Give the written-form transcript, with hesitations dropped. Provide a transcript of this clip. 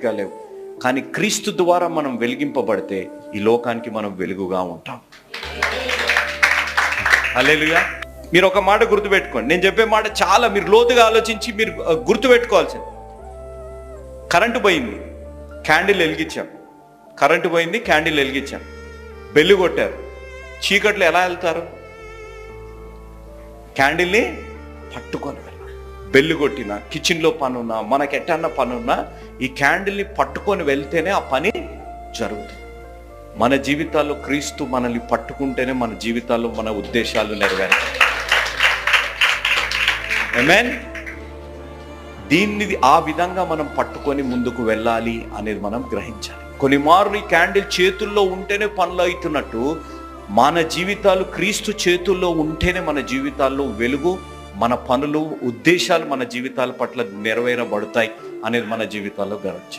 లేవు. కానీ క్రీస్తు ద్వారా మనం వెలిగింపబడితే ఈ లోకానికి మనం వెలుగుగా ఉంటాం. హల్లెలూయా. మీరు ఒక మాట గుర్తుపెట్టుకోండి, నేను చెప్పే మాట చాలా మీరు లోతుగా ఆలోచించి మీరు గుర్తుపెట్టుకోవాల్సింది. కరెంటు పోయింది, క్యాండిల్ వెలిగించాం. కరెంటు పోయింది, క్యాండిల్ వెలిగించాం. బెల్లు కొట్టారు. చీకట్లు ఎలా వెళ్తారు? క్యాండిల్ని పట్టుకొని వెళ్ళాలి. బెల్లు కొట్టినా, కిచెన్లో పని ఉన్నా, మనకి ఎట్టన్నా పని ఉన్నా ఈ క్యాండిల్ని పట్టుకొని వెళ్తేనే ఆ పని జరుగుతుంది. మన జీవితాల్లో క్రీస్తు మనల్ని పట్టుకుంటేనే మన జీవితాల్లో మన ఉద్దేశాలు నెరవేరుతాయి. ఆమేన్. దీన్ని ఆ విధంగా మనం పట్టుకొని ముందుకు వెళ్ళాలి అనేది మనం గ్రహించాలి. కొన్ని మార్లు ఈ క్యాండిల్ చేతుల్లో ఉంటేనే పనులు అవుతున్నట్టు మన జీవితాలు క్రీస్తు చేతుల్లో ఉంటేనే మన జీవితాల్లో వెలుగు, మన పనులు, ఉద్దేశాలు మన జీవితాల పట్ల నెరవేరబడతాయి అనేది మన జీవితాల్లో గ్రహించాలి.